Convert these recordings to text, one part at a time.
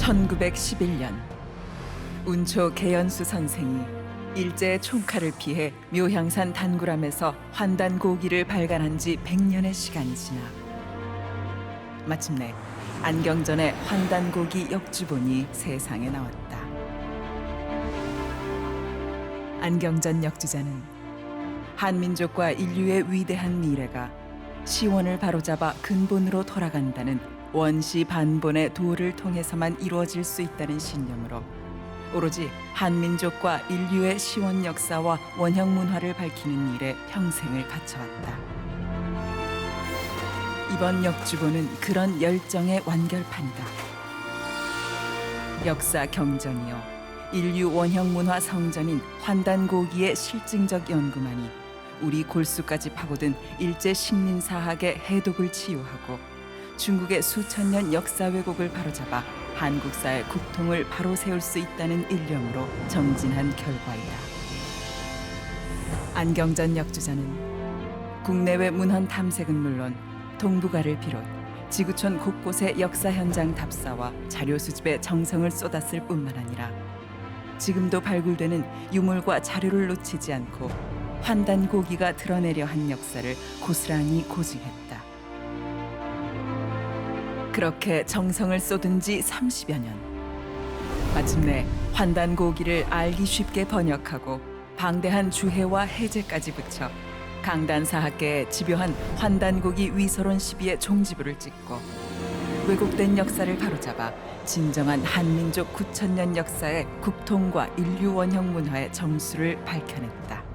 1911년 운초 개연수 선생이 일제의 총칼을 피해 묘향산 단구람에서 환단고기를 발간한 지 100년의 시간이 지나 마침내 안경전의 환단고기 역주본이 세상에 나왔다. 안경전 역주자는 한민족과 인류의 위대한 미래가 시원을 바로잡아 근본으로 돌아간다는 원시 반본의 도를 통해서만 이루어질 수 있다는 신념으로 오로지 한민족과 인류의 시원 역사와 원형 문화를 밝히는 일에 평생을 바쳐왔다. 이번 역주본은 그런 열정의 완결판이다. 역사 경전이요 인류 원형 문화 성전인 환단고기의 실증적 연구만이 우리 골수까지 파고든 일제 식민사학의 해독을 치유하고 중국의 수천 년 역사 왜곡을 바로잡아 한국사의 국통을 바로 세울 수 있다는 일념으로 정진한 결과이다. 안경전 역주자는 국내외 문헌 탐색은 물론 동북아를 비롯 지구촌 곳곳의 역사 현장 답사와 자료 수집에 정성을 쏟았을 뿐만 아니라 지금도 발굴되는 유물과 자료를 놓치지 않고 환단고기가 드러내려 한 역사를 고스란히 고증했다. 그렇게 정성을 쏟은 지 30여 년. 마침내 환단고기를 알기 쉽게 번역하고 방대한 주해와 해제까지 붙여 강단사학계의 집요한 환단고기 위서론 시비의 종지부를 찍고 왜곡된 역사를 바로잡아 진정한 한민족 9,000년 역사의 국통과 인류 원형 문화의 정수를 밝혀냈다.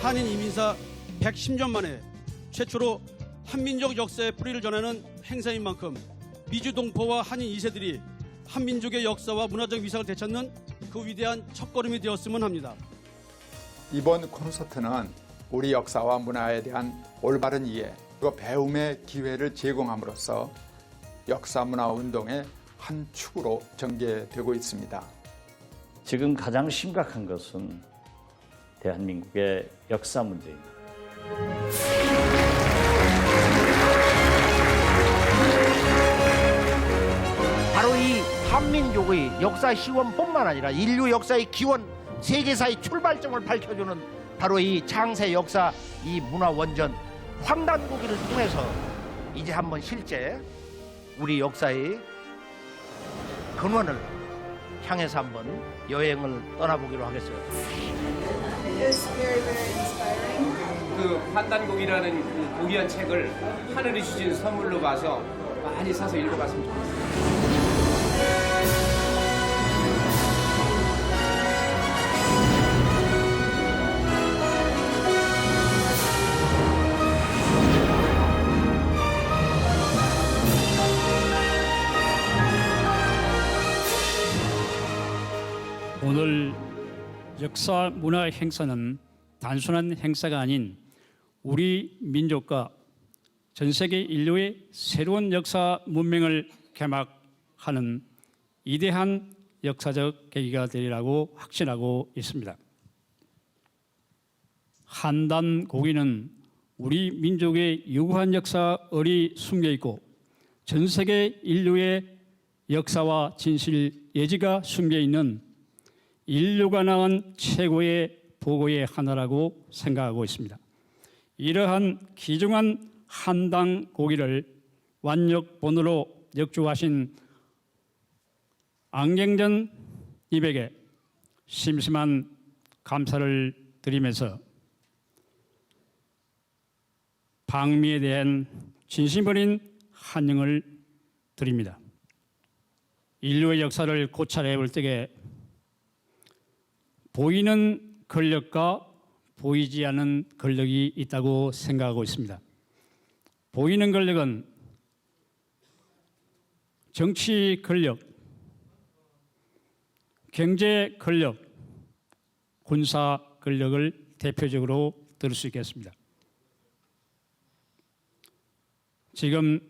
한인 이민사 110년 만에 최초로 한민족 역사의 뿌리를 전하는 행사인 만큼 미주 동포와 한인 2세들이 한민족의 역사와 문화적 위상을 되찾는 그 위대한 첫걸음이 되었으면 합니다. 이번 콘서트는 우리 역사와 문화에 대한 올바른 이해 그리고 배움의 기회를 제공함으로써 역사문화 운동의 한 축으로 전개되고 있습니다. 지금 가장 심각한 것은 대한민국의 역사 문제입니다. 바로 이 한민족의 역사 시원뿐만 아니라 인류 역사의 기원, 세계사의 출발점을 밝혀주는 바로 이 장세 역사 이 문화 원전 환단고기를 통해서 이제 한번 실제 우리 역사의 근원을 향해서 한번 여행을 떠나보기로 하겠습니다. 그 환단곡이라는 그 고귀한 책을 하늘이 주신 선물로 봐서 많이 사서 읽어봤으면 좋겠어요. 역사 문화 행사는 단순한 행사가 아닌 우리 민족과 전 세계 인류의 새로운 역사 문명을 개막하는 위대한 역사적 계기가 되리라고 확신하고 있습니다. 한단 고기는 우리 민족의 유구한 역사을이 숨겨 있고 전 세계 인류의 역사와 진실 예지가 숨겨 있는 인류가 낳은 최고의 보고의 하나라고 생각하고 있습니다. 이러한 귀중한 한당 고기를 완역본으로 역주하신 안경전 이백에 심심한 감사를 드리면서 방미에 대한 진심 어린 환영을 드립니다. 인류의 역사를 고찰해 볼 때에 보이는 권력과 보이지 않는 권력이 있다고 생각하고 있습니다. 보이는 권력은 정치 권력, 경제 권력, 군사 권력을 대표적으로 들을 수 있겠습니다. 지금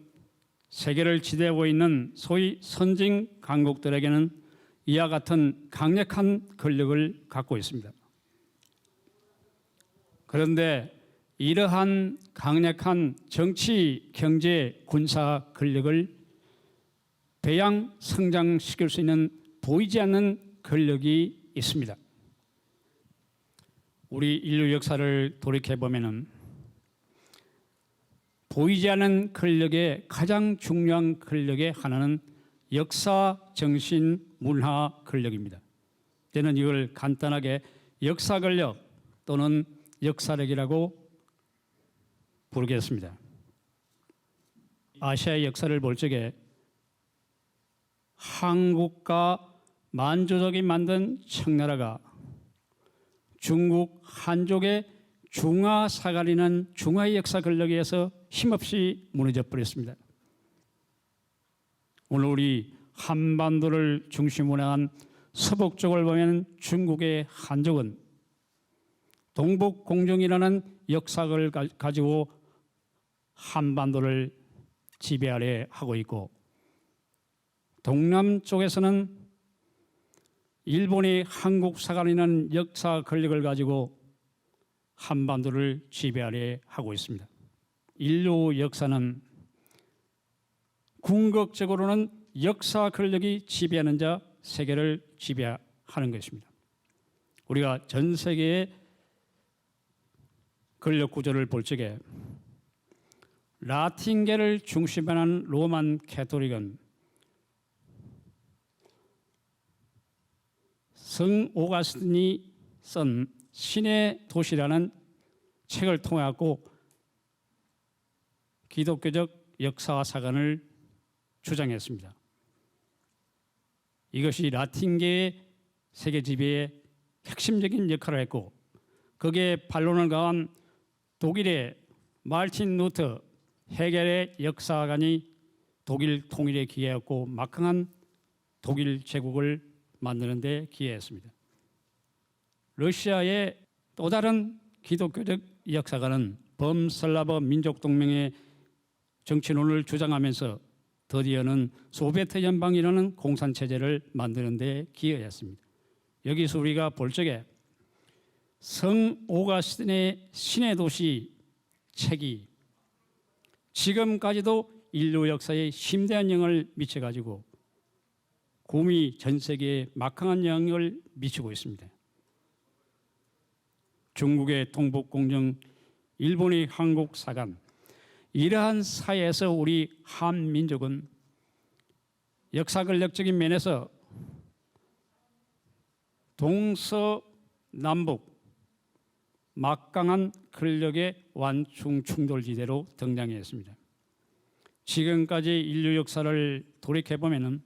세계를 지배하고 있는 소위 선진 강국들에게는 이와 같은 강력한 권력을 갖고 있습니다. 그런데 이러한 강력한 정치, 경제, 군사 권력을 배양 성장시킬 수 있는 보이지 않는 권력이 있습니다. 우리 인류 역사를 돌이켜보면 보이지 않는 권력의 가장 중요한 권력의 하나는 역사, 정신, 문화 권력입니다. 저는 이걸 간단하게 역사 권력 또는 역사력이라고 부르겠습니다. 아시아의 역사를 볼 적에 한국과 만주족이 만든 청나라가 중국 한족의 중화사갈이라는 중화의 역사 권력에 의해서 힘없이 무너져 버렸습니다. 오늘 우리 한반도를 중심으로 한 서북 쪽을 보면 중국의 한족은 동북공정이라는 역사를 가지고 한반도를 지배하려 하고 있고, 동남 쪽에서는 일본의 한국사관이라는 역사 권력을 가지고 한반도를 지배하려 하고 있습니다. 인류 역사는 궁극적으로는 역사 권력이 지배하는 자, 세계를 지배하는 것입니다. 우리가 전 세계의 권력 구조를 볼 적에 라틴계를 중심으로 한 로만 캐토릭은 성 오가스틴이 쓴 신의 도시라는 책을 통해 기독교적 역사와 사관을 주장했습니다. 이것이 라틴계의 세계 지배에 핵심적인 역할을 했고, 거기에 반론을 가한 독일의 마르틴 루터, 헤겔의 역사관이 독일 통일에 기여했고 막강한 독일 제국을 만드는 데 기여했습니다. 러시아의 또 다른 기독교적 역사가는 범슬라브 민족동맹의 정치론을 주장하면서 드디어는 소비에트 연방이라는 공산체제를 만드는 데 기여했습니다. 여기서 우리가 볼 적에 성 오가스틴의 신의 도시 책이 지금까지도 인류 역사에 심대한 영향을 미쳐가지고 곰이 전 세계에 막강한 영향을 미치고 있습니다. 중국의 동북공정, 일본의 한국사관, 이러한 사회에서 우리 한민족은 역사권력적인 면에서 동서남북 막강한 권력의 완충 충돌지대로 등장했습니다. 지금까지 인류 역사를 돌이켜보면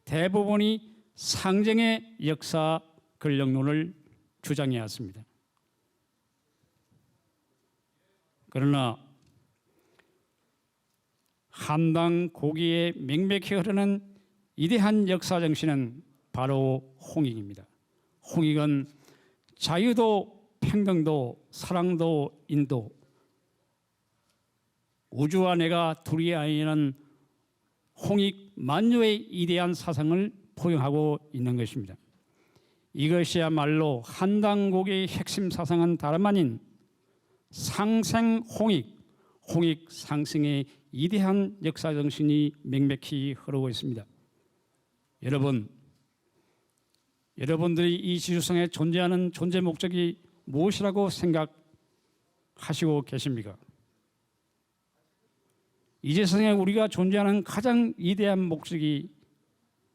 대부분이 상정의 역사 권력론을 주장해왔습니다. 그러나 한당 고기에 맹맥히 흐르는 위대한 역사 정신은 바로 홍익입니다. 홍익은 자유도 평등도 사랑도 인도 우주와 내가 둘이 아니라는 홍익 만유의 이대한 사상을 포용하고 있는 것입니다. 이것이야말로 한당곡의 핵심 사상은 다름 아닌 상생 홍익, 홍익 상승의 이대한 역사 정신이 명백히 흐르고 있습니다. 여러분들이 이 지구상에 존재하는 존재 목적이 무엇이라고 생각하시고 계십니까? 이 세상에 우리가 존재하는 가장 위대한 목적이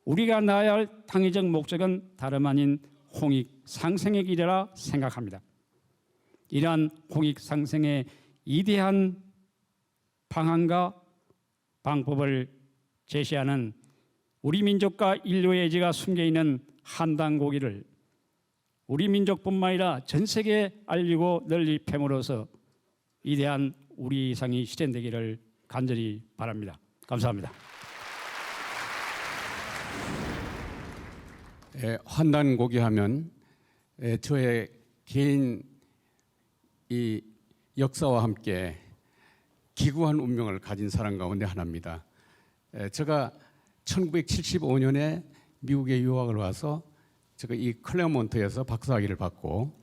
우리가 나아야 할 당위적 목적은 다름 아닌 홍익 상생의 길이라 생각합니다. 이러한 홍익 상생의 위대한 방안과 방법을 제시하는 우리 민족과 인류의 의지가 숨겨있는 한당고기를 우리 민족뿐만 아니라 전 세계에 알리고 널리 펴므로써 위대한 우리 이상이 실현되기를 간절히 바랍니다. 감사합니다. 환단고기 하면 저의 개인 이 역사와 함께 기구한 운명을 가진 사람 가운데 하나입니다. 제가 1975년에 미국에 유학을 와서 제가 이 클레어몬트에서 박사학위를 받고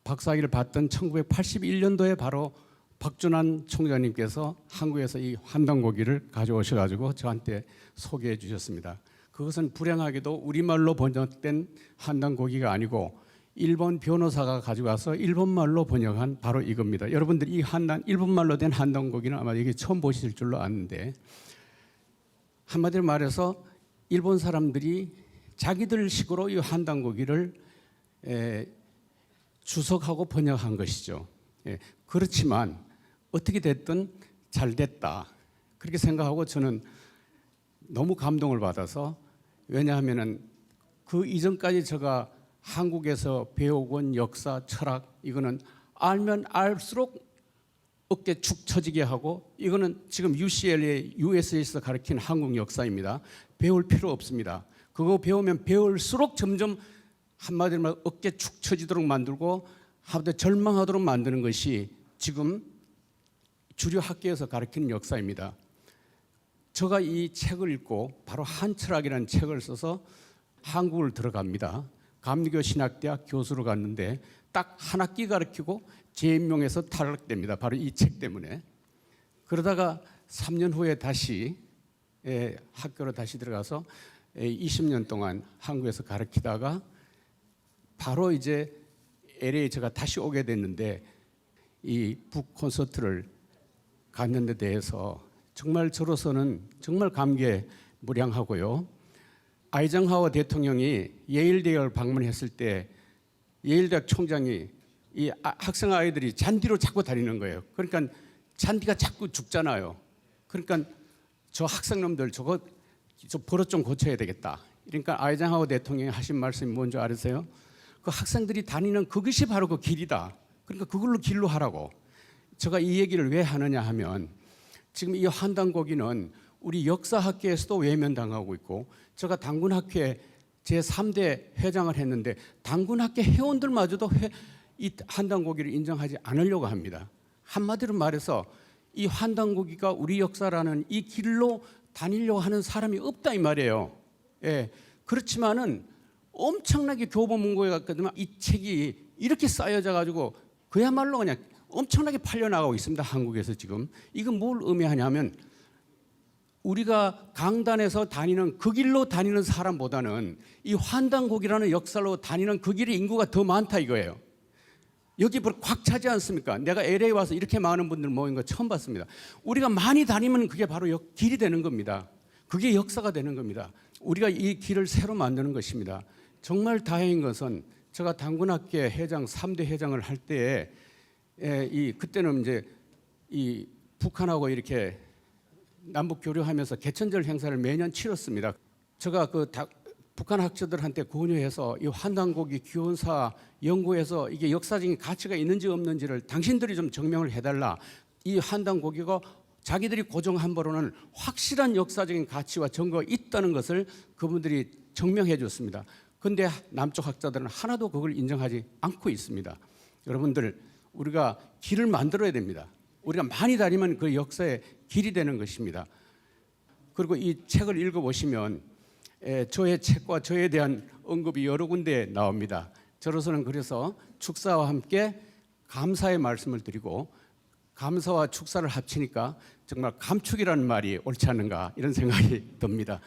박사학위를 받던 1981년도에 바로 박준환 총장님께서 한국에서 이 환단고기를 가져오셔가지고 저한테 소개해 주셨습니다. 그것은 불행하게도 우리말로 번역된 환단고기가 아니고 일본 변호사가 가져와서 일본말로 번역한 바로 이겁니다. 여러분들 이 일본말로 된 한단고기는 아마 이게 처음 보실 줄로 아는데, 한마디로 말해서 일본 사람들이 자기들 식으로 이 한단고기를 주석하고 번역한 것이죠. 그렇지만 어떻게 됐든 잘 됐다 그렇게 생각하고 저는 너무 감동을 받아서, 왜냐하면은 그 이전까지 제가 한국에서 배워온 역사, 철학, 이거는 알면 알수록 어깨 축 처지게 하고, 이거는 지금 UCLA, USA에서 가르치는 한국 역사입니다. 배울 필요 없습니다. 그거 배우면 배울수록 점점 한마디로 말해 어깨 축 처지도록 만들고 하다 절망하도록 만드는 것이 지금 주류 학계에서 가르치는 역사입니다. 제가 이 책을 읽고 바로 한철학이라는 책을 써서 한국을 들어갑니다. 감리교 신학대학 교수로 갔는데 딱 한 학기 가르치고 재임용해서 탈락됩니다. 바로 이 책 때문에. 그러다가 3년 후에 다시 학교로 다시 들어가서 20년 동안 한국에서 가르치다가 바로 이제 LA 제가 다시 오게 됐는데, 이 북 콘서트를 갖는 데 대해서 정말 저로서는 정말 감개무량하고요. 아이젠하워 대통령이 예일대학을 방문했을 때 예일대학 총장이 이 학생 아이들이 잔디로 자꾸 다니는 거예요. 그러니까 잔디가 자꾸 죽잖아요. 그러니까 저 학생놈들 저 버릇 좀 고쳐야 되겠다. 그러니까 아이젠하워 대통령이 하신 말씀이 뭔지 아세요? 그 학생들이 다니는 그것이 바로 그 길이다. 그러니까 그걸로 길로 하라고. 제가 이 얘기를 왜 하느냐 하면, 지금 이 한단고기는 우리 역사학계에서도 외면당하고 있고, 제가 당군학회 제3대 회장을 했는데 당군학회 회원들마저도 이 한단고기를 인정하지 않으려고 합니다. 한마디로 말해서 이 한단고기가 우리 역사라는 이 길로 다니려고 하는 사람이 없다 이 말이에요. 그렇지만은 엄청나게 교보문고에 갔거든요. 이 책이 이렇게 쌓여져 가지고 그야말로 그냥 엄청나게 팔려나가고 있습니다. 한국에서 지금. 이건 뭘 의미하냐면, 우리가 강단에서 다니는 그 길로 다니는 사람보다는 이 환단곡이라는 역사로 다니는 그 길의 인구가 더 많다 이거예요. 여기 꽉 차지 않습니까? 내가 LA 와서 이렇게 많은 분들 모인 거 처음 봤습니다. 우리가 많이 다니면 그게 바로 길이 되는 겁니다. 그게 역사가 되는 겁니다. 우리가 이 길을 새로 만드는 것입니다. 정말 다행인 것은 제가 당군학계 회장 3대 회장을 할 때에 그때는 이제 이 북한하고 이렇게 남북 교류하면서 개천절 행사를 매년 치렀습니다. 제가 북한 학자들한테 권유해서 이 한단고기 기원사 연구해서 이게 역사적인 가치가 있는지 없는지를 당신들이 좀 증명을 해달라. 이 한단고기가 자기들이 고정한 바로는 확실한 역사적인 가치와 증거가 있다는 것을 그분들이 증명해 줬습니다. 그런데 남쪽 학자들은 하나도 그걸 인정하지 않고 있습니다. 여러분들, 우리가 길을 만들어야 됩니다. 우리가 많이 다니면 그 역사의 길이 되는 것입니다. 그리고 이 책을 읽어보시면 저의 책과 저에 대한 언급이 여러 군데 나옵니다. 저로서는 그래서 축사와 함께 감사의 말씀을 드리고, 감사와 축사를 합치니까 정말 감축이라는 말이 옳지 않는가 이런 생각이 듭니다.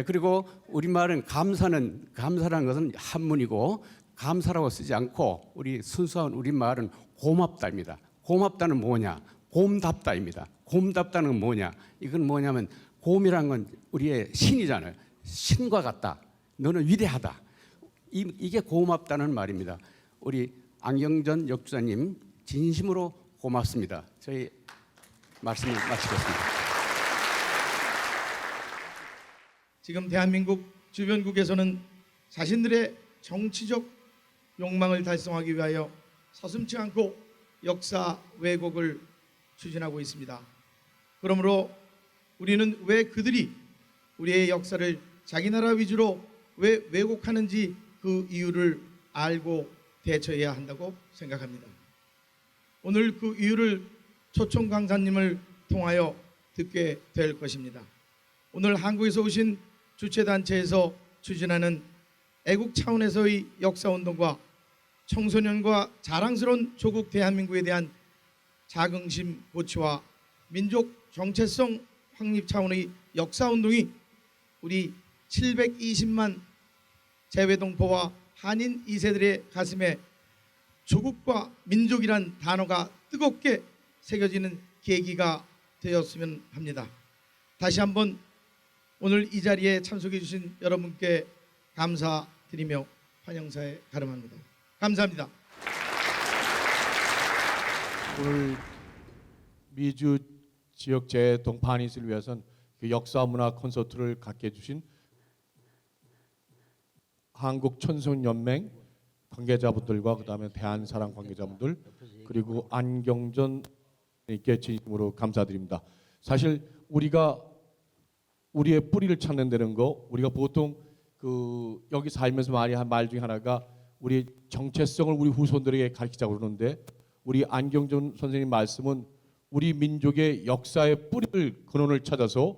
그리고 우리말은 감사라는 것은 한문이고, 감사라고 쓰지 않고 우리 순수한 우리말은 고맙다입니다. 고맙다는 뭐냐? 곰답다입니다. 곰답다는 건 뭐냐? 이건 뭐냐면, 곰이란 건 우리의 신이잖아요. 신과 같다. 너는 위대하다. 이게 고맙다는 말입니다. 우리 안경전 역주자님 진심으로 고맙습니다. 저희 말씀을 마치겠습니다. 지금 대한민국 주변국에서는 자신들의 정치적 욕망을 달성하기 위하여 서슴지 않고 역사 왜곡을 추진하고 있습니다. 그러므로 우리는 왜 그들이 우리의 역사를 자기 나라 위주로 왜 왜곡하는지 그 이유를 알고 대처해야 한다고 생각합니다. 오늘 그 이유를 초청 강사님을 통하여 듣게 될 것입니다. 오늘 한국에서 오신 주체단체에서 추진하는 애국 차원에서의 역사운동과 청소년과 자랑스러운 조국 대한민국에 대한 자긍심 고취와 민족 정체성 확립 차원의 역사운동이 우리 720만 재외동포와 한인 2세들의 가슴에 조국과 민족이란 단어가 뜨겁게 새겨지는 계기가 되었으면 합니다. 다시 한번 오늘 이 자리에 참석해 주신 여러분께 감사드리며 환영사에 가름합니다. 감사합니다. 오늘 미주 지역 재동포 한인을 위해서는 그 역사 문화 콘서트를 갖게 해주신 한국천손연맹 관계자분들과 그다음에 대한사랑 관계자분들, 그리고 안경전 님께 진심으로 감사드립니다. 사실 우리가 우리의 뿌리를 찾는다는 거, 우리가 보통 그 여기 살면서 많이 한 말 중에 하나가 우리 정체성을 우리 후손들에게 가르치자고 그러는데, 우리 안경전 선생님 말씀은 우리 민족의 역사의 뿌리를, 근원을 찾아서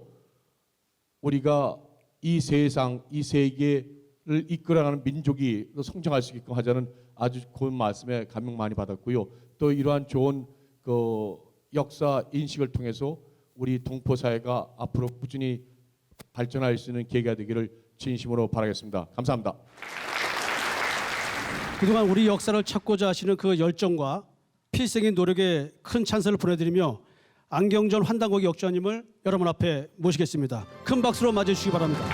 우리가 이 세상, 이 세계를 이끌어가는 민족이 성장할 수 있게끔 하자는 아주 고운 말씀에 감명 많이 받았고요. 또 이러한 좋은 그 역사 인식을 통해서 우리 동포 사회가 앞으로 꾸준히 발전할 수 있는 계기가 되기를 진심으로 바라겠습니다. 감사합니다. 그동안 우리 역사를 찾고자 하시는 그 열정과 필생의 노력에 큰 찬사를 보내드리며 안경전 환단고기 역주님을 여러분 앞에 모시겠습니다. 큰 박수로 맞이해주시기 바랍니다.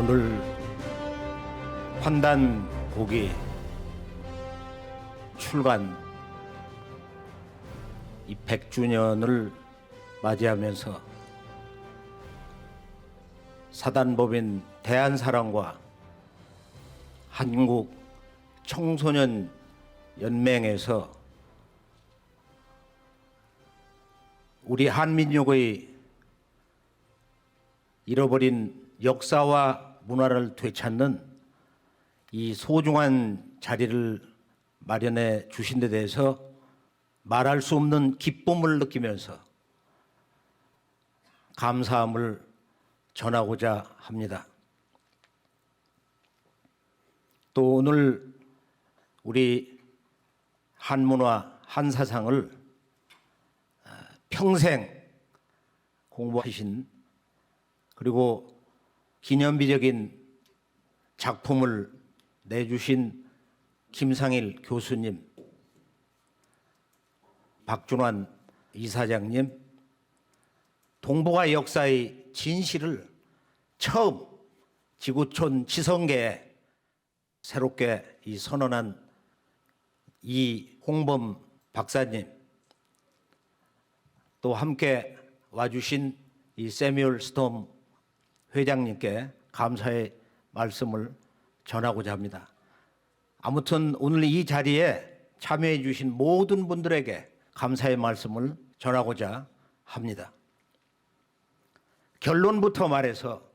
오늘 환단곡이 출간 이 100주년을 맞이하면서 사단법인 대한사랑과 한국 청소년 연맹에서 우리 한민족의 잃어버린 역사와 문화를 되찾는 이 소중한 자리를 마련해 주신 데 대해서 말할 수 없는 기쁨을 느끼면서 감사함을 전하고자 합니다. 또 오늘 우리 한문화, 한사상을 평생 공부하신 그리고 기념비적인 작품을 내주신 김상일 교수님, 박준환 이사장님, 동북아 역사의 진실을 처음 지구촌 지성계에 새롭게 이 선언한 이홍범 박사님, 또 함께 와주신 이 세뮤얼 스톰 회장님께 감사의 말씀을 전하고자 합니다. 아무튼 오늘 이 자리에 참여해 주신 모든 분들에게 감사의 말씀을 전하고자 합니다. 결론부터 말해서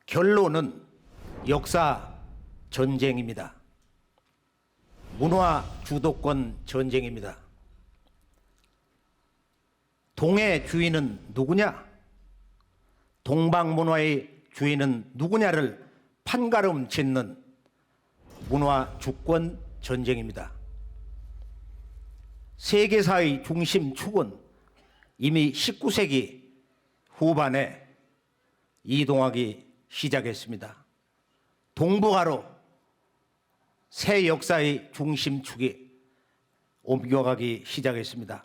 결론은 역사 전쟁입니다. 문화 주도권 전쟁입니다. 동의 주인은 누구냐? 동방문화의 주인은 누구냐를 판가름 짓는 문화 주권 전쟁입니다. 세계사의 중심축은 이미 19세기 후반에 이동하기 시작했습니다. 동북아로 새 역사의 중심축이 옮겨가기 시작했습니다.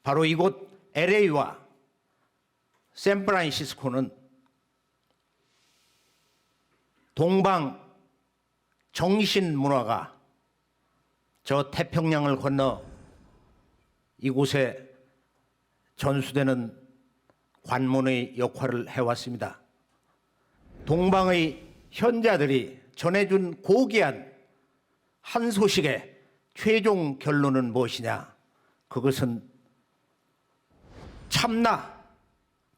바로 이곳 LA와 샌프란시스코는 동방 정신 문화가 저 태평양을 건너 이곳에 전수되는 관문의 역할을 해왔습니다. 동방의 현자들이 전해준 고귀한 한 소식의 최종 결론은 무엇이냐? 그것은 참나,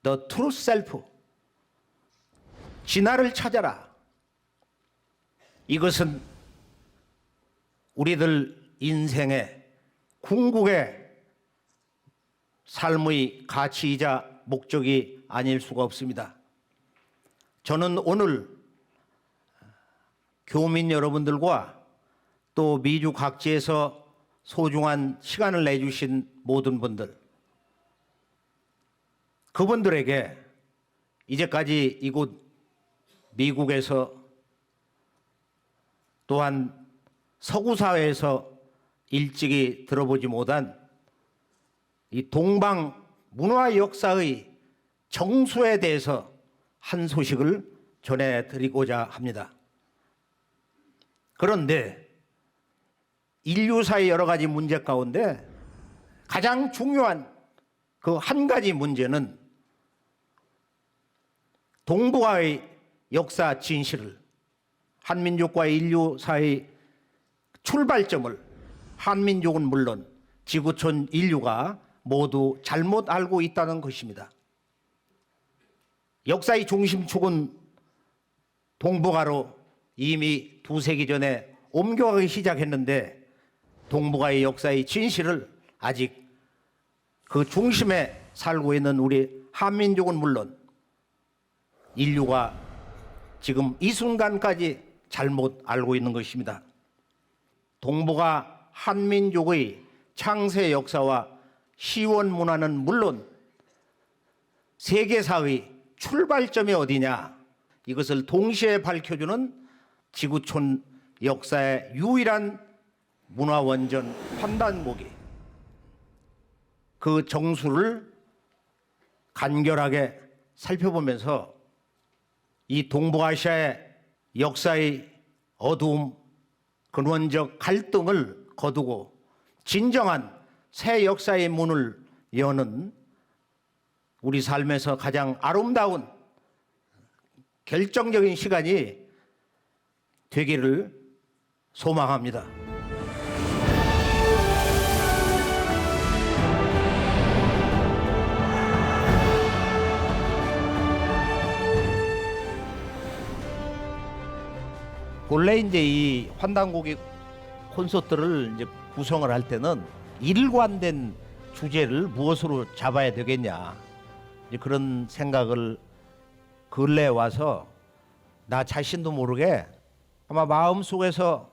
the true self, 진화를 찾아라. 이것은 우리들 인생의 궁극의 삶의 가치이자 목적이 아닐 수가 없습니다. 저는 오늘 교민 여러분들과 또 미주 각지에서 소중한 시간을 내주신 모든 분들, 그분들에게 이제까지 이곳 미국에서 또한 서구 사회에서 일찍이 들어보지 못한 이 동방 문화 역사의 정수에 대해서 한 소식을 전해드리고자 합니다. 그런데 인류사의 여러 가지 문제 가운데 가장 중요한 그 한 가지 문제는 동북아의 역사 진실을, 한민족과 인류 사이의 출발점을 한민족은 물론 지구촌 인류가 모두 잘못 알고 있다는 것입니다. 역사의 중심축은 동북아로 이미 2세기 전에 옮겨가기 시작했는데 동북아의 역사의 진실을 아직 그 중심에 살고 있는 우리 한민족은 물론 인류가 지금 이 순간까지 잘못 알고 있는 것입니다. 동북아 한민족의 창세 역사와 시원 문화는 물론 세계사의 출발점이 어디냐, 이것을 동시에 밝혀주는 지구촌 역사의 유일한 문화원전 환단고기, 그 정수를 간결하게 살펴보면서 이 동북아시아의 역사의 어두움, 근원적 갈등을 거두고 진정한 새 역사의 문을 여는 우리 삶에서 가장 아름다운 결정적인 시간이 되기를 소망합니다. 원래 이제 이 환단고기 콘서트를 이제 구성을 할 때는 일관된 주제를 무엇으로 잡아야 되겠냐, 이제 그런 생각을 근래에 와서 나 자신도 모르게 아마 마음속에서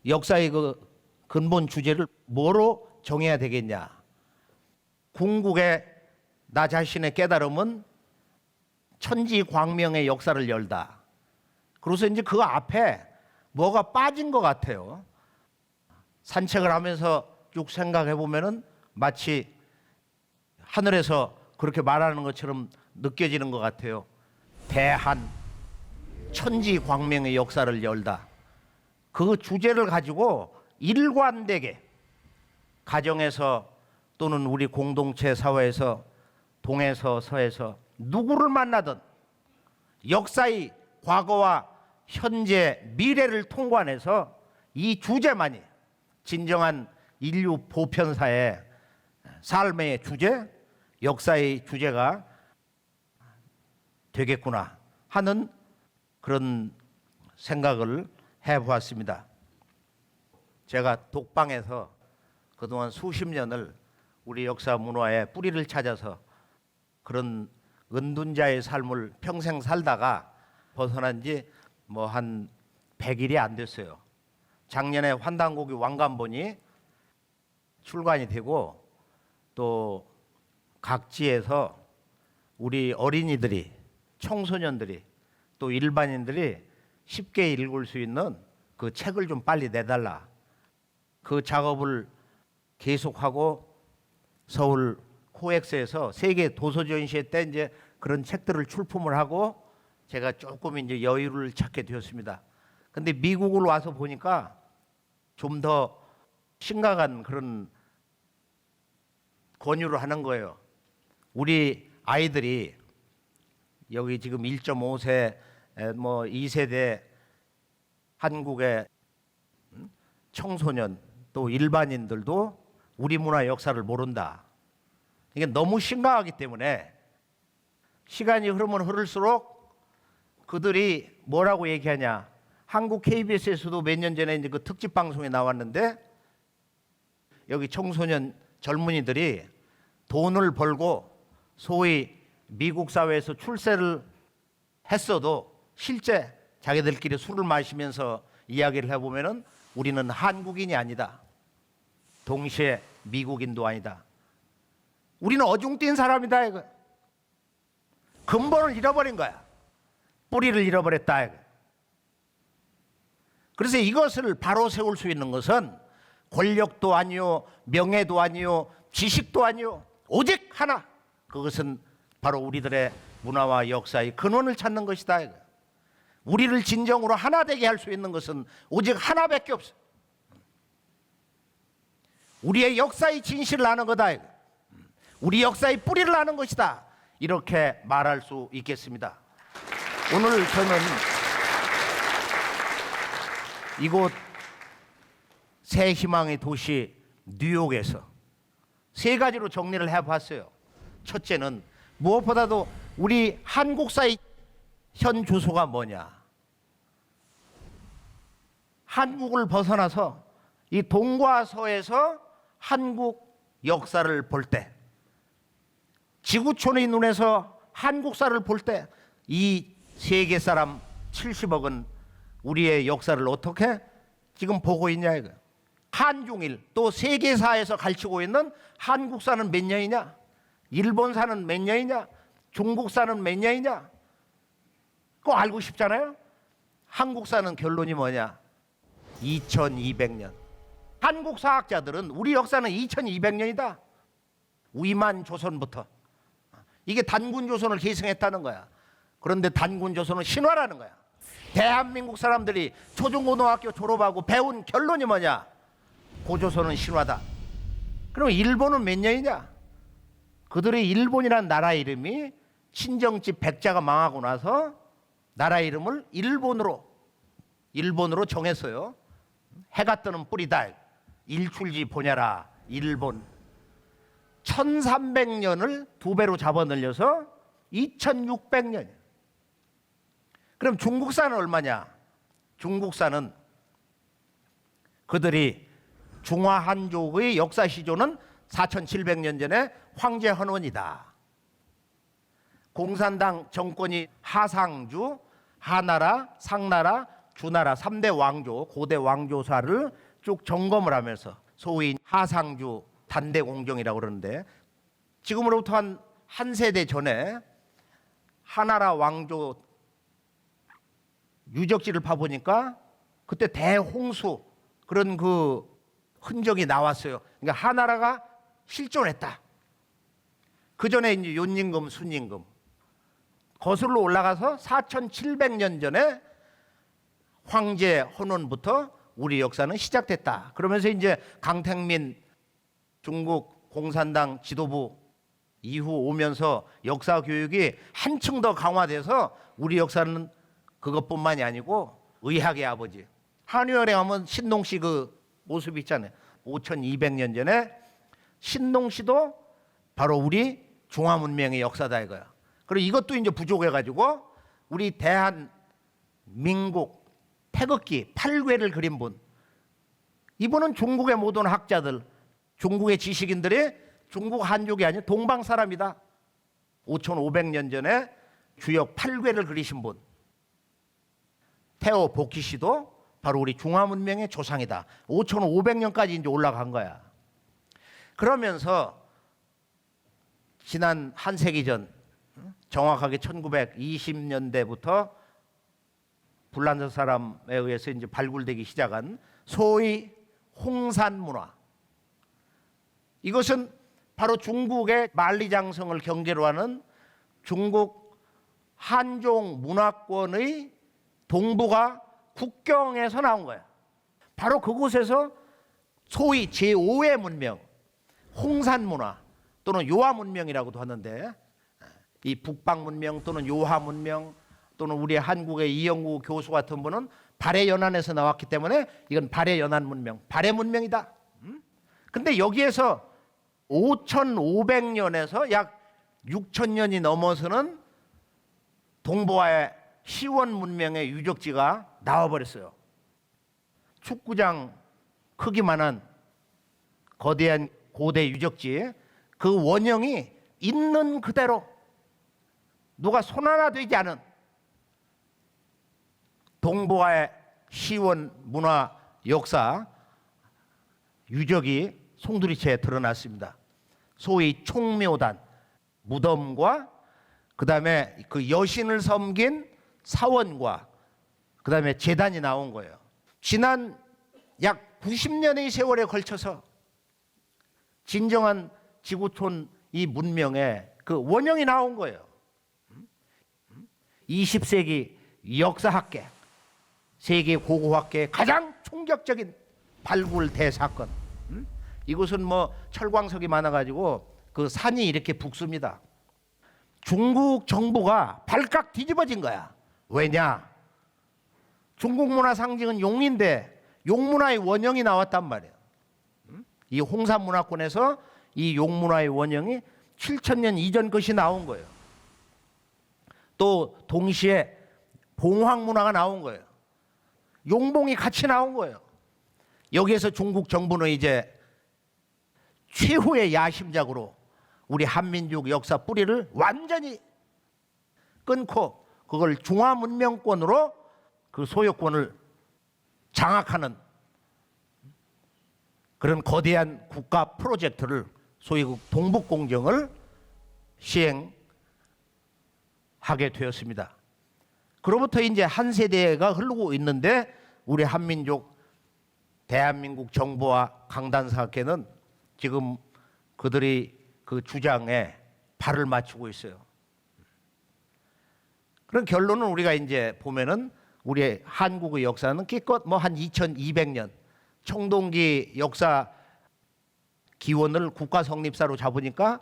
역사의 그 근본 주제를 뭐로 정해야 되겠냐 궁극의 나 자신의 깨달음은 천지광명의 역사를 열다. 그래서 이제 그 앞에 뭐가 빠진 것 같아요. 산책을 하면서 쭉 생각해 보면은 마치 하늘에서 그렇게 말하는 것처럼 느껴지는 것 같아요. 대한 천지광명의 역사를 열다. 그 주제를 가지고 일관되게 가정에서 또는 우리 공동체 사회에서 동에서 서에서 누구를 만나든 역사의 과거와 현재 미래를 통관해서 이 주제만이 진정한 인류 보편사의 삶의 주제, 역사의 주제가 되겠구나 하는 그런 생각을 해보았습니다. 제가 독방에서 그동안 수십 년을 우리 역사 문화의 뿌리를 찾아서 그런 은둔자의 삶을 평생 살다가 벗어난 지 뭐 한 100일이 안 됐어요. 작년에 환단고기 왕관본이 출간이 되고 또 각지에서 우리 어린이들이, 청소년들이 또 일반인들이 쉽게 읽을 수 있는 그 책을 좀 빨리 내달라. 그 작업을 계속하고 서울 코엑스에서 세계 도서전시회 때 이제 그런 책들을 출품을 하고 제가 조금 이제 여유를 찾게 되었습니다. 근데 미국을 와서 보니까 좀 더 심각한 그런 권유를 하는 거예요. 우리 아이들이 여기 지금 1.5세 뭐 2세대 한국의 청소년 또 일반인들도 우리 문화 역사를 모른다. 이게 너무 심각하기 때문에 시간이 흐르면 흐를수록 그들이 뭐라고 얘기하냐. 한국 KBS에서도 몇 년 전에 이제 그 특집 방송에 나왔는데 여기 청소년 젊은이들이 돈을 벌고 소위 미국 사회에서 출세를 했어도 실제 자기들끼리 술을 마시면서 이야기를 해보면은 우리는 한국인이 아니다. 동시에 미국인도 아니다. 우리는 어중뛴 사람이다. 이거. 근본을 잃어버린 거야. 뿌리를 잃어버렸다. 이거. 그래서 이것을 바로 세울 수 있는 것은 권력도 아니요, 명예도 아니요, 지식도 아니요, 오직 하나. 그것은 바로 우리들의 문화와 역사의 근원을 찾는 것이다. 이거. 우리를 진정으로 하나 되게 할 수 있는 것은 오직 하나밖에 없어. 우리의 역사의 진실을 아는 거다. 이거. 우리 역사의 뿌리를 아는 것이다. 이렇게 말할 수 있겠습니다. 오늘 저는 이곳 새 희망의 도시 뉴욕에서 세 가지로 정리를 해봤어요. 첫째는 무엇보다도 우리 한국사의 현 주소가 뭐냐. 한국을 벗어나서 이 동과 서에서 한국 역사를 볼 때, 지구촌의 눈에서 한국사를 볼 때 이 세계 사람 70억은 우리의 역사를 어떻게 지금 보고 있냐 이거. 한중일 또 세계사에서 가르치고 있는 한국사는 몇 년이냐, 일본사는 몇 년이냐, 중국사는 몇 년이냐, 그거 알고 싶잖아요. 한국사는 결론이 뭐냐, 2200년. 한국 사학자들은 우리 역사는 2200년이다. 위만 조선부터. 이게 단군 조선을 계승했다는 거야. 그런데 단군 조선은 신화라는 거야. 대한민국 사람들이 초중고등학교 졸업하고 배운 결론이 뭐냐, 고조선은 신화다. 그럼 일본은 몇 년이냐? 그들의 일본이라는 나라 이름이 친정집 백자가 망하고 나서 나라 이름을 일본으로 정했어요. 해가 뜨는 뿌리다. 일출지 보냐라. 일본. 1300년을 두 배로 잡아 늘려서 2600년. 그럼 중국사는 얼마냐? 중국사는 그들이 중화한족의 역사 시조는 4700년 전에 황제 헌원이다. 공산당 정권이 하상주, 하나라, 상나라, 주나라 3대 왕조, 고대 왕조사를 쭉 점검을 하면서 소위 하상주 단대공정이라고 그러는데 지금으로부터 한 세대 전에 하나라 왕조 유적지를 파보니까 그때 대홍수 그런 그 흔적이 나왔어요. 그러니까 하나라가 실존했다. 그 전에 이제 윤임금, 순임금 거슬러 올라가서 4,700년 전에 황제 헌원부터 우리 역사는 시작됐다. 그러면서 이제 강택민 중국 공산당 지도부 이후 오면서 역사 교육이 한층 더 강화돼서 우리 역사는 그것뿐만이 아니고 의학의 아버지 한의원에 가면 신농씨 그 모습 있잖아요. 5,200년 전에 신농씨도 바로 우리 중화문명의 역사다 이거야. 그리고 이것도 이제 부족해가지고 우리 대한민국 태극기 8궤를 그린 분, 이분은 중국의 모든 학자들, 중국의 지식인들이 중국 한족이 아닌 동방 사람이다. 5,500년 전에 주역 8궤를 그리신 분, 태오 복희 씨도 바로 우리 중화문명의 조상이다. 5,500년까지 이제 올라간 거야. 그러면서 지난 한 세기 전, 정확하게 1920년대부터 불란서 사람에 의해서 이제 발굴되기 시작한 소위 홍산 문화. 이것은 바로 중국의 만리장성을 경계로 하는 중국 한종 문화권의 동부가 국경에서 나온 거야. 바로 그곳에서 소위 제5의 문명, 홍산 문화 또는 요하 문명이라고도 하는데, 이 북방 문명 또는 요하 문명 또는 우리 한국의 이영구 교수 같은 분은 발해 연안에서 나왔기 때문에 이건 발해 연안 문명, 발해 문명이다. 근데 여기에서 5,500년에서 약 6,000년이 넘어서는 동부와의 시원 문명의 유적지가 나와버렸어요. 축구장 크기만한 거대한 고대 유적지, 그 원형이 있는 그대로 누가 손 하나 되지 않은 동부와의 시원 문화 역사 유적이 송두리째 드러났습니다. 소위 총묘단, 무덤과 그 다음에 그 여신을 섬긴 사원과 그 다음에 제단이 나온 거예요. 지난 약 90년의 세월에 걸쳐서 진정한 지구촌 이 문명의 그 원형이 나온 거예요. 20세기 역사학계, 세계 고고학계의 가장 충격적인 발굴 대사건. 이곳은 뭐 철광석이 많아가지고 그 산이 이렇게 북습니다. 중국 정부가 발칵 뒤집어진 거야. 왜냐? 중국 문화 상징은 용인데 용문화의 원형이 나왔단 말이에요. 이 홍산 문화권에서 이 용문화의 원형이 7,000년 이전 것이 나온 거예요. 또 동시에 봉황 문화가 나온 거예요. 용봉이 같이 나온 거예요. 여기에서 중국 정부는 이제 최후의 야심작으로 우리 한민족 역사 뿌리를 완전히 끊고 그걸 중화문명권으로 그 소유권을 장악하는 그런 거대한 국가 프로젝트를 소위 동북공정을 시행하게 되었습니다. 그로부터 이제 한 세대가 흐르고 있는데 우리 한민족 대한민국 정부와 강단사학회는 지금 그들이 그 주장에 발을 맞추고 있어요. 그런 결론은 우리가 이제 보면은 우리 한국의 역사는 기껏 뭐 한 2200년 청동기 역사 기원을 국가 성립사로 잡으니까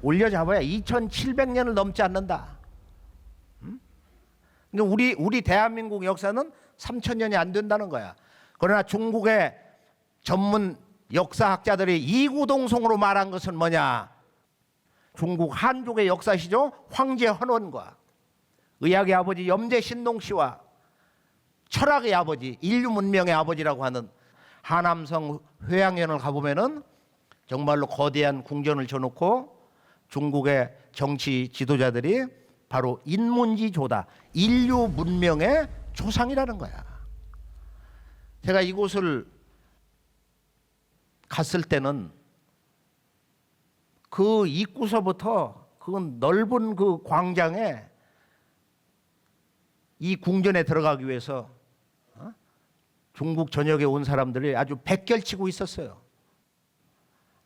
올려잡아야 2700년을 넘지 않는다. 그러니까 우리 대한민국 역사는 3000년이 안 된다는 거야. 그러나 중국의 전문 역사학자들이 이구동성으로 말한 것은 뭐냐? 중국 한족의 역사시죠. 황제 헌원과 의학의 아버지 염제 신농씨와 철학의 아버지, 인류 문명의 아버지라고 하는 하남성 회양연을 가보면은 정말로 거대한 궁전을 쳐놓고 중국의 정치 지도자들이 바로 인문지조다, 인류 문명의 조상이라는 거야. 제가 이곳을 갔을 때는 그 입구서부터 그 넓은 그 광장에 이 궁전에 들어가기 위해서 중국 전역에 온 사람들이 아주 백결치고 있었어요.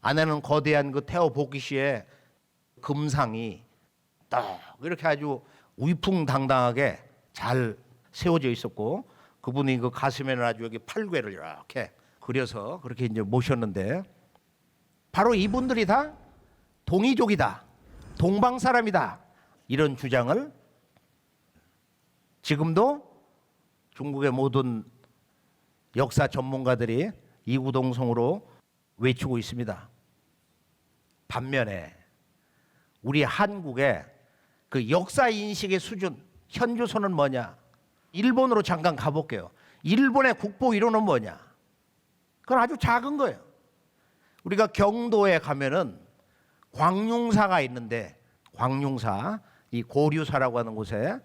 안에는 거대한 그 태어 보기시의 금상이 딱 이렇게 아주 위풍당당하게 잘 세워져 있었고, 그분이 그 가슴에는 아주 여기 팔괘를 이렇게 그려서 그렇게 이제 모셨는데, 바로 이분들이 다 동이족이다, 동방 사람이다, 이런 주장을 지금도 중국의 모든 역사 전문가들이 이구동성으로 외치고 있습니다. 반면에 우리 한국의 그 역사 인식의 수준, 현주소는 뭐냐? 일본으로 잠깐 가볼게요. 일본의 국보 1호는 뭐냐? 그건 아주 작은 거예요. 우리가 경도에 가면은 광융사가 있는데, 광융사, 이 고류사라고 하는 곳에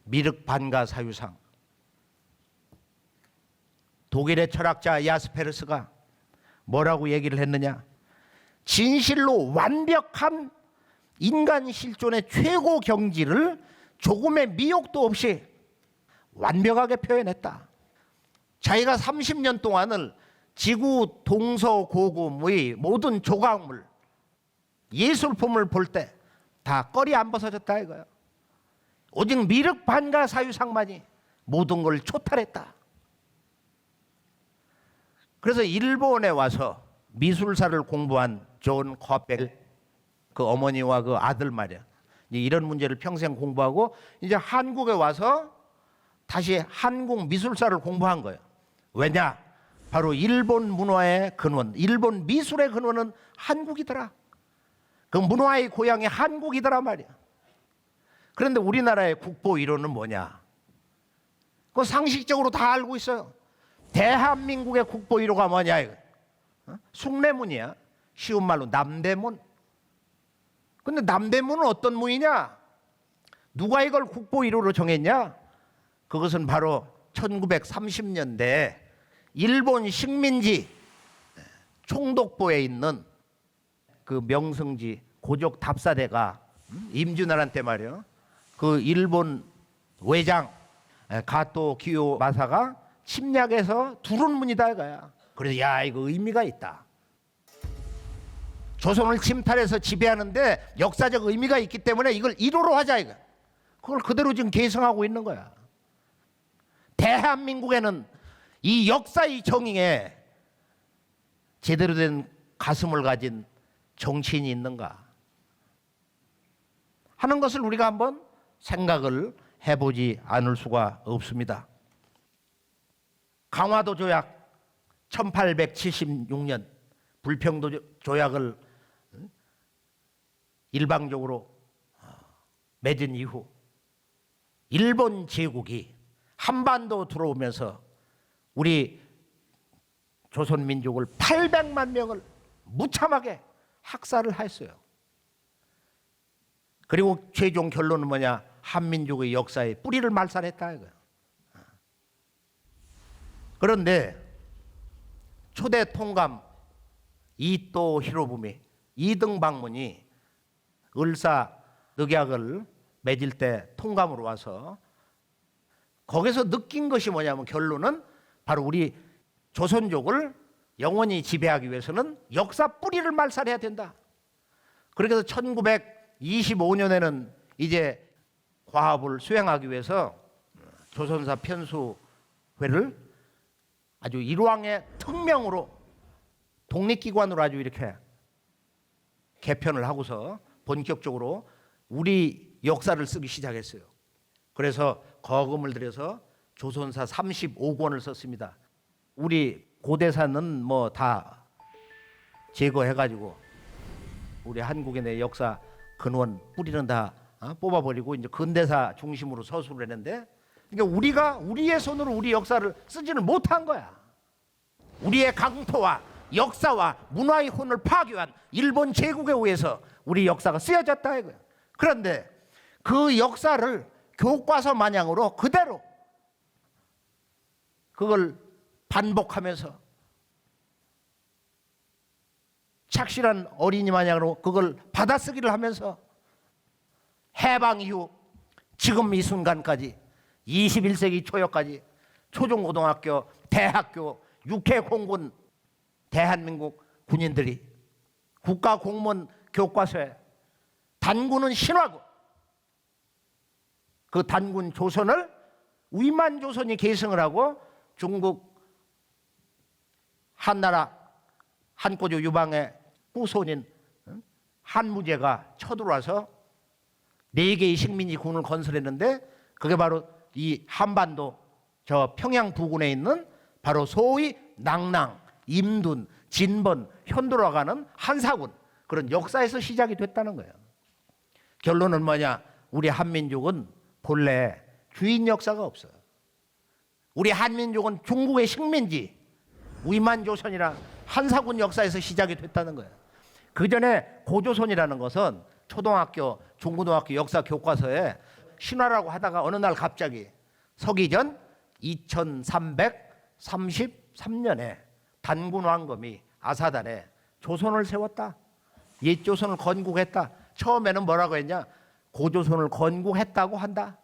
미륵반가 사유상, 독일의 철학자 야스페르스가 뭐라고 얘기를 했느냐? 진실로 완벽한 인간 실존의 최고 경지를 조금의 미혹도 없이 완벽하게 표현했다. 자기가 30년 동안을 지구 동서고금의 모든 조각물, 예술품을 볼 때 다 꺼리 안 벗어졌다 이거야. 오직 미륵반가 사유상만이 모든 걸 초탈했다. 그래서 일본에 와서 미술사를 공부한 존 커벨, 그 어머니와 그 아들 말이야, 이런 문제를 평생 공부하고 이제 한국에 와서 다시 한국 미술사를 공부한 거예요. 왜냐? 바로 일본 문화의 근원, 일본 미술의 근원은 한국이더라. 그 문화의 고향이 한국이더라 말이야. 그런데 우리나라의 국보 1호는 뭐냐? 그거 상식적으로 다 알고 있어요. 대한민국의 국보 1호가 뭐냐 이거? 숭례문이야. 쉬운 말로 남대문. 근데 남대문은 어떤 문이냐? 누가 이걸 국보 1호로 정했냐? 그것은 바로 1930년대 일본 식민지 총독부에 있는 그 명성지 고족 답사대가 임준환한테 말이야, 그 일본 외장 가토 기요마사가 침략해서 두른 문이다 이거야. 그래서 야, 이거 의미가 있다. 조선을 침탈해서 지배하는데 역사적 의미가 있기 때문에 이걸 1호로 하자 이거. 그걸 그대로 지금 계승하고 있는 거야. 대한민국에는 이 역사의 정의에 제대로 된 가슴을 가진 정치인이 있는가 하는 것을 우리가 한번 생각을 해보지 않을 수가 없습니다. 강화도 조약 1876년 불평도 조약을 일방적으로 맺은 이후 일본 제국이 한반도 들어오면서 우리 조선민족을 800만 명을 무참하게 학살을 했어요. 그리고 최종 결론은 뭐냐? 한민족의 역사에 뿌리를 말살했다 이거예요. 그런데 초대 통감 이토 히로부미 2등 방문이 을사늑약을 맺을 때 통감으로 와서 거기서 느낀 것이 뭐냐면, 결론은 바로 우리 조선족을 영원히 지배하기 위해서는 역사 뿌리를 말살해야 된다. 그래서 1925년에는 이제 과업을 수행하기 위해서 조선사 편수회를 아주 일왕의 특명으로 독립기관으로 아주 이렇게 개편을 하고서 본격적으로 우리 역사를 쓰기 시작했어요. 그래서 거금을 들여서 조선사 35권을 썼습니다. 우리 고대사는 뭐 다 제거해가지고 우리 한국의 내 역사 근원 뿌리는 다 뽑아버리고 이제 근대사 중심으로 서술을 했는데, 그러니까 우리가 우리의 손으로 우리 역사를 쓰지는 못한 거야. 우리의 강토와 역사와 문화의 혼을 파괴한 일본 제국에 의해서 우리 역사가 쓰여졌다 이거야. 그런데 그 역사를 교과서 마냥으로 그대로 그걸 반복하면서 착실한 어린이 마냥으로 그걸 받아쓰기를 하면서 해방 이후 지금 이 순간까지 21세기 초여까지 초중고등학교, 대학교, 육해공군 대한민국 군인들이 국가공무원 교과서에 단군은 신화고 그 단군 조선을 위만조선이 계승을 하고 중국 한나라 한꼬조 유방의 후손인 한무제가 쳐들어와서 4개의 식민지 군을 건설했는데 그게 바로 이 한반도 저 평양 부근에 있는 바로 소위 낭랑, 임둔, 진번, 현도로 가는 한사군 그런 역사에서 시작이 됐다는 거예요. 결론은 뭐냐? 우리 한민족은 본래 주인 역사가 없어요. 우리 한민족은 중국의 식민지 위만조선이나 한사군 역사에서 시작이 됐다는 거예요. 그 전에 고조선이라는 것은 초등학교, 중고등학교 역사 교과서에 신화라고 하다가 어느 날 갑자기 서기전 2333년에 단군 왕검이 아사단에 조선을 세웠다. 옛 조선을 건국했다. 처음에는 뭐라고 했냐? 고조선을 건국했다고 한다.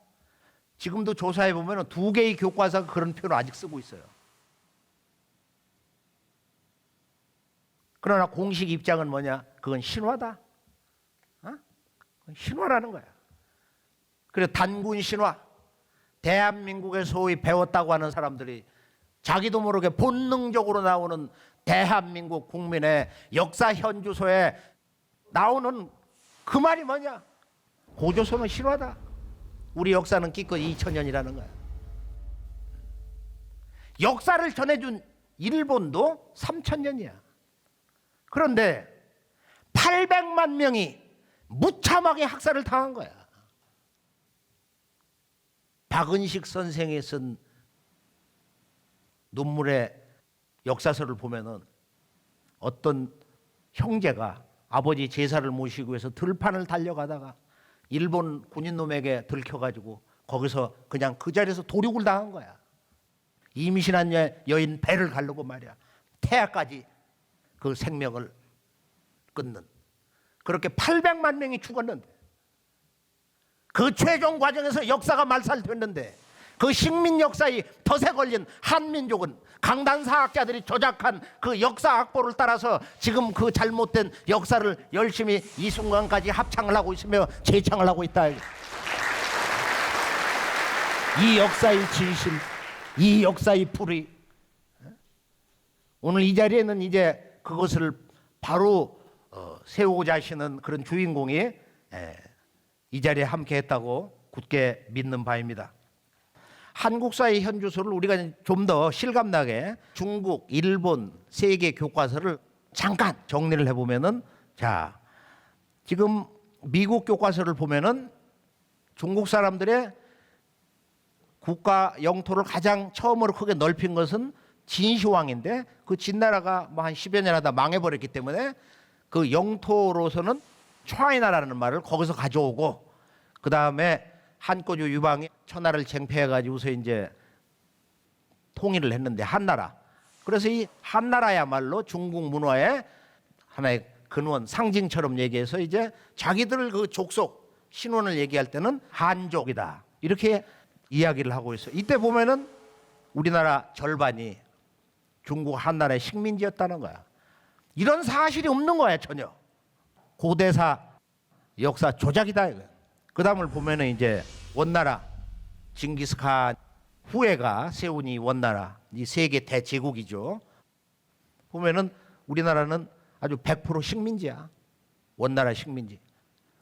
지금도 조사해 보면 2개의 교과서가 그런 표현을 아직 쓰고 있어요. 그러나 공식 입장은 뭐냐? 그건 신화다. 신화라는 거야. 그래서 단군 신화, 대한민국에 소위 배웠다고 하는 사람들이 자기도 모르게 본능적으로 나오는 대한민국 국민의 역사 현주소에 나오는 그 말이 뭐냐? 고조선은 신화다. 우리 역사는 기껏 2000년이라는 거야. 역사를 전해준 일본도 3000년이야. 그런데 800만 명이 무참하게 학살을 당한 거야. 박은식 선생이 쓴 눈물의 역사서를 보면은 어떤 형제가 아버지 제사를 모시고 해서 들판을 달려가다가 일본 군인놈에게 들켜가지고 거기서 그냥 그 자리에서 도륙을 당한 거야. 임신한 여인 배를 가르고 말이야. 태아까지 그 생명을 끊는. 그렇게 800만 명이 죽었는데 그 최종 과정에서 역사가 말살됐는데 그 식민 역사의 덫에 걸린 한민족은 강단사학자들이 조작한 그 역사 악보를 따라서 지금 그 잘못된 역사를 열심히 이 순간까지 합창을 하고 있으며 재창을 하고 있다. 이 역사의 진실, 이 역사의 풀이 오늘 이 자리에는 이제 그것을 바로 세우고자 하시는 그런 주인공이 이 자리에 함께 했다고 굳게 믿는 바입니다. 한국사의 현주소를 우리가 좀 더 실감나게 중국, 일본, 세계 교과서를 잠깐 정리를 해보면은 자, 지금 미국 교과서를 보면은 중국 사람들의 국가 영토를 가장 처음으로 크게 넓힌 것은 진시황인데 그 진나라가 뭐 한 10여 년 하다 망해버렸기 때문에 그 영토로서는 차이나라는 말을 거기서 가져오고 그 다음에 한꼬주 유방이 천하를 쟁패해가지고서 이제 통일을 했는데 한나라. 그래서 이 한나라야말로 중국 문화의 하나의 근원, 상징처럼 얘기해서 이제 자기들 그 족속 신원을 얘기할 때는 한족이다. 이렇게 이야기를 하고 있어요. 이때 보면은 우리나라 절반이 중국 한나라의 식민지였다는 거야. 이런 사실이 없는 거야 전혀. 고대사 역사 조작이다 이거. 그 다음을 보면은 이제 원나라 징기스칸 후예가 세운 이 원나라 이 세계 대제국이죠. 보면은 우리나라는 아주 100% 식민지야. 원나라 식민지.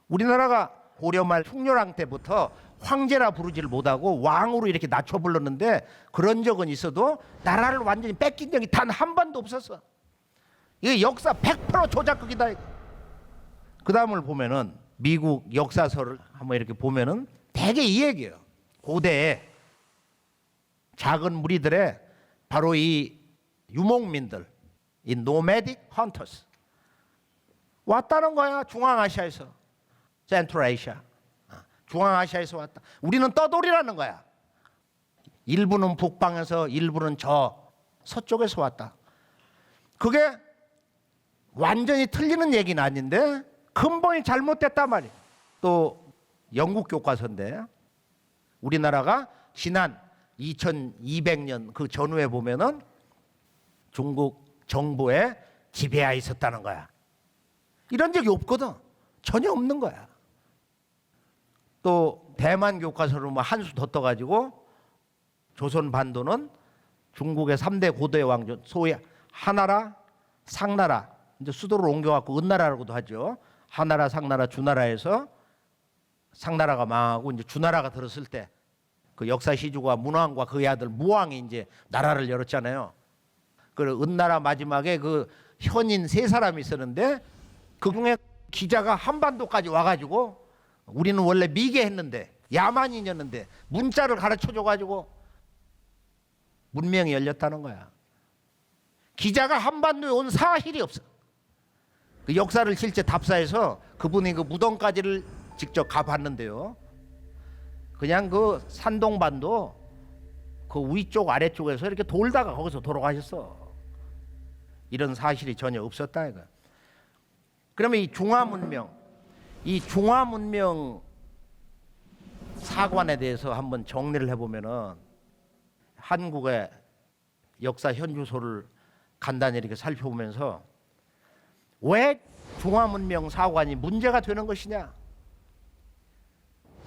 우리나라가 고려말 흉노랑 때부터 황제라 부르지를 못하고 왕으로 이렇게 낮춰 불렀는데 그런 적은 있어도 나라를 완전히 뺏긴 적이 단 한 번도 없었어. 이거 역사 100% 조작극이다. 그 다음을 보면은 미국 역사서를 한번 이렇게 보면은 대개 이 얘기예요. 고대에 작은 무리들의 바로 이 유목민들, 이 노매딕 헌터스 왔다는 거야. 중앙아시아에서, 센트럴아시아, 중앙아시아에서 왔다. 우리는 떠돌이라는 거야. 일부는 북방에서 일부는 저 서쪽에서 왔다. 그게 완전히 틀리는 얘기는 아닌데 근본이 잘못됐단 말이에요. 또 영국 교과서인데 우리나라가 지난 2200년 그 전후에 보면은 중국 정부의 지배하에 있었다는 거야. 이런 적이 없거든. 전혀 없는 거야. 또 대만 교과서를 뭐 한 수 더 떠가지고 조선 반도는 중국의 3대 고도의 왕조, 소위 하나라, 상나라, 이제 수도를 옮겨갖고 은나라라고도 하죠. 하나라, 상나라, 주나라에서 상나라가 망하고 이제 주나라가 들었을 때 그 역사 시주가 문왕과 그의 아들 무왕이 이제 나라를 열었잖아요. 그 은나라 마지막에 그 현인 3사람이 있었는데 그 중에 기자가 한반도까지 와가지고 우리는 원래 미개했는데 야만인이었는데 문자를 가르쳐줘가지고 문명이 열렸다는 거야. 기자가 한반도에 온 사실이 없어. 그 역사를 실제 답사해서 그분이 그 무덤까지를 직접 가봤는데요. 그냥 그 산동반도 그 위쪽 아래쪽에서 이렇게 돌다가 거기서 돌아가셨어. 이런 사실이 전혀 없었다 이거. 그러면 이 중화문명, 이 중화문명 사관에 대해서 한번 정리를 해보면은 한국의 역사 현주소를 간단히 이렇게 살펴보면서 왜 중화문명 사관이 문제가 되는 것이냐?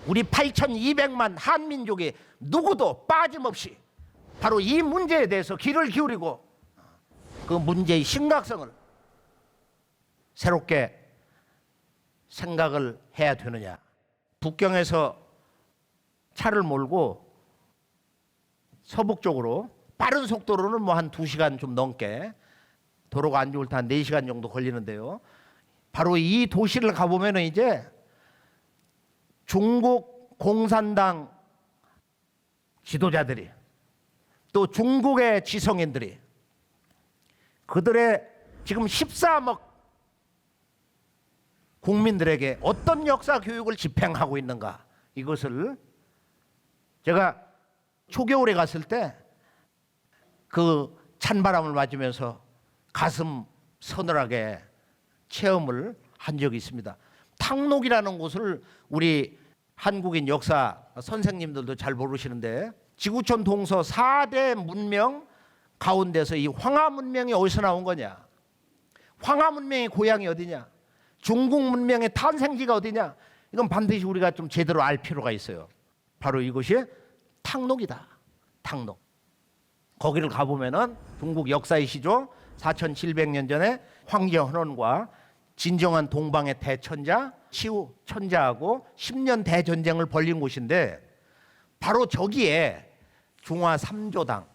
우리 8,200만 한민족이 누구도 빠짐없이 바로 이 문제에 대해서 귀를 기울이고 그 문제의 심각성을 새롭게 생각을 해야 되느냐. 북경에서 차를 몰고 서북 쪽으로 빠른 속도로는 뭐 한 2시간 좀 넘게, 도로가 안 좋을 때 한 4시간 정도 걸리는데요. 바로 이 도시를 가보면 이제 중국 공산당 지도자들이 또 중국의 지성인들이 그들의 지금 13억 국민들에게 어떤 역사 교육을 집행하고 있는가, 이것을 제가 초겨울에 갔을 때 그 찬바람을 맞으면서 가슴 서늘하게 체험을 한 적이 있습니다. 탕록이라는 곳을 우리 한국인 역사 선생님들도 잘 모르시는데 지구촌 동서 4대 문명 가운데서 이 황하 문명이 어디서 나온 거냐? 황하 문명의 고향이 어디냐? 중국 문명의 탄생지가 어디냐? 이건 반드시 우리가 좀 제대로 알 필요가 있어요. 바로 이것이 탕록이다. 탕록. 거기를 가보면은 중국 역사의 시조 4,700년 전에 황제 헌원과 진정한 동방의 대천자 치우 천자하고 10년 대전쟁을 벌린 곳인데 바로 저기에 중화 3조당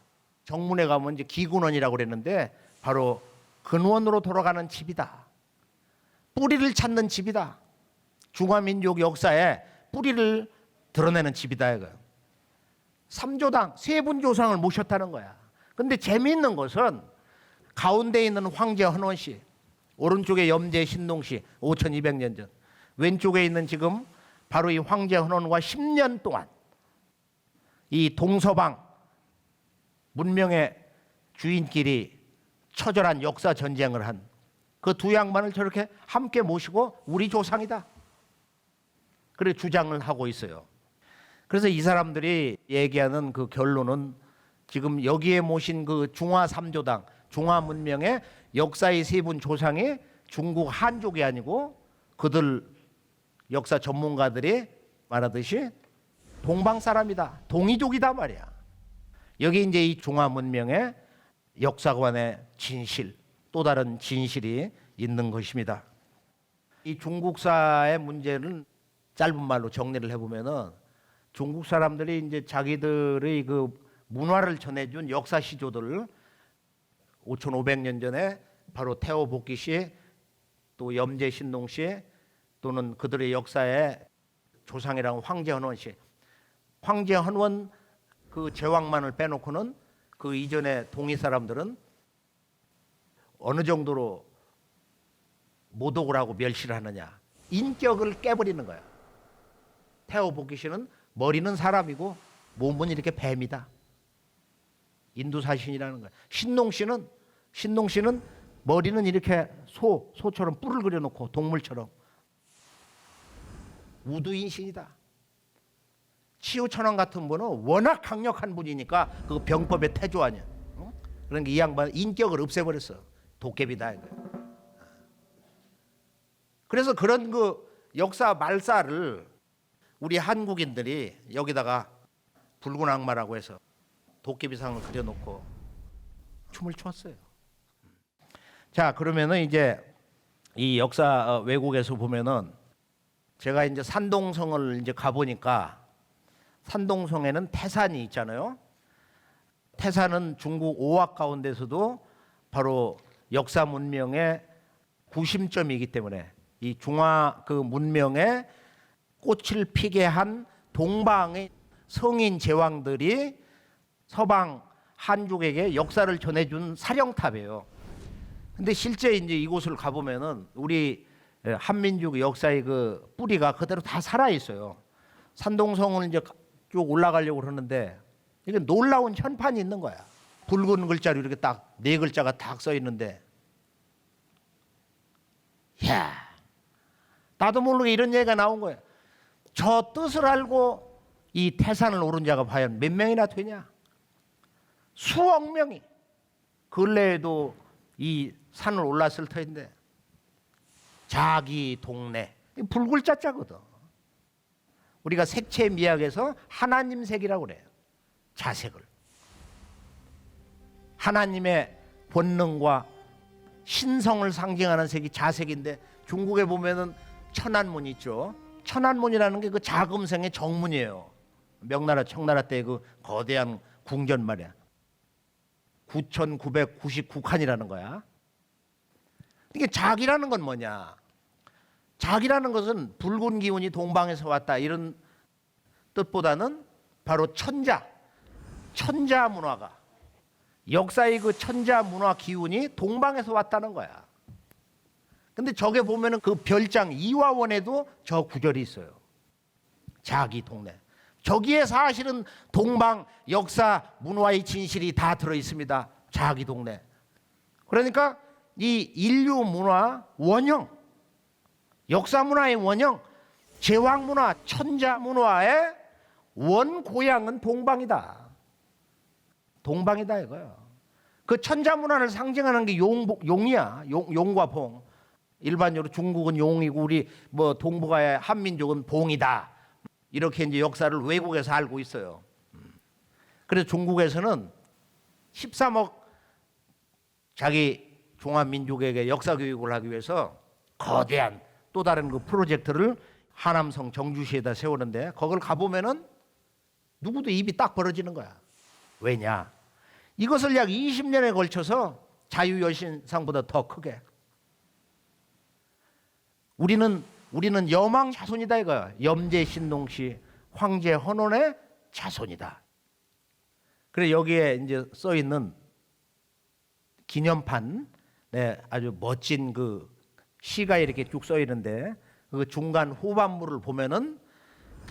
정문에 가면 이제 기군원이라고 그랬는데 바로 근원으로 돌아가는 집이다. 뿌리를 찾는 집이다. 중화민족 역사에 뿌리를 드러내는 집이다 이거예요. 3조당 3분 조상을 모셨다는 거야. 근데 재미있는 것은 가운데 있는 황제 헌원씨, 오른쪽에 염제 신동씨 5200년 전, 왼쪽에 있는 지금 바로 이 황제 헌원과 10년 동안 이 동서방 문명의 주인끼리 처절한 역사 전쟁을 한 그 두 양반을 저렇게 함께 모시고 우리 조상이다. 그래 주장을 하고 있어요. 그래서 이 사람들이 얘기하는 그 결론은 지금 여기에 모신 그 중화 3조당, 중화 문명의 역사의 3분 조상이 중국 한족이 아니고 그들 역사 전문가들이 말하듯이 동방 사람이다, 동이족이다 말이야. 여기 이제 이 중화 문명의 역사관의 진실, 또 다른 진실이 있는 것입니다. 이 중국사의 문제는 짧은 말로 정리를 해보면은 중국 사람들이 이제 자기들의 그 문화를 전해준 역사 시조들을 5,500년 전에 바로 태오 복기 씨, 또 염제 신동 씨, 또는 그들의 역사의 조상이라는 황제 헌원 씨, 황제 헌원 그 제왕만을 빼놓고는 그 이전에 동이 사람들은 어느 정도로 모독을 하고 멸시를 하느냐, 인격을 깨버리는 거야. 태오 복기 씨는 머리는 사람이고 몸은 이렇게 뱀이다. 인두사신이라는 거야. 신동 씨는 머리는 이렇게 소처럼 뿔을 그려놓고 동물처럼 우두인신이다. 치우천왕 같은 분은 워낙 강력한 분이니까 그 병법의 태조 아니야. 그러니까 이 양반 인격을 없애버렸어. 도깨비다 이거야. 그래서 그런 그 역사 말살을 우리 한국인들이 여기다가 붉은 악마라고 해서 도깨비상을 그려놓고 춤을 췄어요. 자, 그러면은 이제 이 역사 왜곡에서 보면은 제가 이제 산동성을 이제 가보니까 산동성에는 태산이 있잖아요. 태산은 중국 5학 가운데서도 바로 역사 문명의 구심점이기 때문에 이 중화 그 문명의 꽃을 피게 한 동방의 성인 제왕들이 서방 한족에게 역사를 전해준 사령탑이에요. 근데 실제 이제 이곳을 가보면은 우리 한민족 역사의 그 뿌리가 그대로 다 살아 있어요. 산동성을 이제 쭉 올라가려고 그러는데 이게 놀라운 현판이 있는 거야. 붉은 글자로 이렇게 딱 네 글자가 딱 써 있는데, 야, 나도 모르게 이런 얘기가 나온 거야. 저 뜻을 알고 이 태산을 오른 자가 과연 몇 명이나 되냐? 수억 명이. 근래에도 이 산을 올랐을 터인데 자기 동네 불글자자거든. 우리가 색채 미학에서 하나님 색이라고 그래요. 자색을. 하나님의 본능과 신성을 상징하는 색이 자색인데 중국에 보면은 천안문 있죠. 천안문이라는 게 그 자금성의 정문이에요. 명나라 청나라 때 그 거대한 궁전 말이야. 9,999칸이라는 거야. 이게 작이라는 건 뭐냐? 작이라는 것은 붉은 기운이 동방에서 왔다 이런 뜻보다는 바로 천자 문화가 역사의 그 천자 문화 기운이 동방에서 왔다는 거야. 근데 저게 보면은 그 별장 이화원에도 저 구절이 있어요. 자기 동네. 저기에 사실은 동방 역사 문화의 진실이 다 들어 있습니다. 자기 동네. 그러니까 이 인류 문화 원형, 역사 문화의 원형, 제왕 문화, 천자 문화의 원 고향은 동방이다. 동방이다 이거야. 그 천자 문화를 상징하는 게 용이야. 용과 봉. 일반적으로 중국은 용이고 우리 뭐 동북아의 한민족은 봉이다. 이렇게 이제 역사를 외국에서 알고 있어요. 그래서 중국에서는 13억 자기 종합민족에게 역사 교육을 하기 위해서 거대한 또 다른 그 프로젝트를 하남성 정주시에다 세우는데 거길 가보면은 누구도 입이 딱 벌어지는 거야. 왜냐? 이것을 약 20년에 걸쳐서 자유여신상보다 더 크게 우리는 여망 자손이다 이거야. 염제 신동시 황제 헌원의 자손이다. 그래 여기에 이제 써 있는 기념판, 네, 아주 멋진 그 시가 이렇게 쭉 써 있는데 그 중간 후반부를 보면은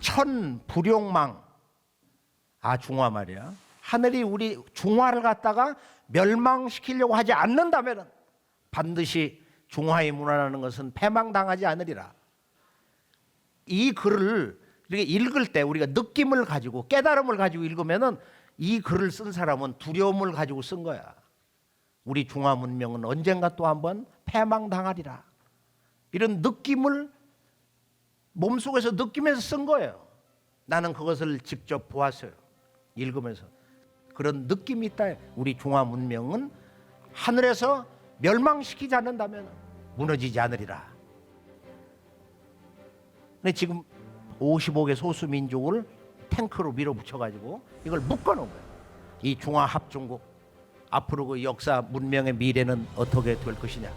천불용망, 아 중화 말이야. 하늘이 우리 중화를 갖다가 멸망시키려고 하지 않는다면은 반드시 중화의 문화라는 것은 패망당하지 않으리라. 이 글을 이렇게 읽을 때 우리가 느낌을 가지고 깨달음을 가지고 읽으면은 이 글을 쓴 사람은 두려움을 가지고 쓴 거야. 우리 중화 문명은 언젠가 또 한번 패망당하리라. 이런 느낌을 몸속에서 느끼면서 쓴 거예요. 나는 그것을 직접 보았어요. 읽으면서. 그런 느낌이 있다. 우리 중화 문명은 하늘에서 멸망시키지 않는다면 무너지지 않으리라. 근데 지금 55개 소수민족을 탱크로 밀어붙여가지고 이걸 묶어놓은 거예요. 이 중화합중국 앞으로 그 역사 문명의 미래는 어떻게 될 것이냐.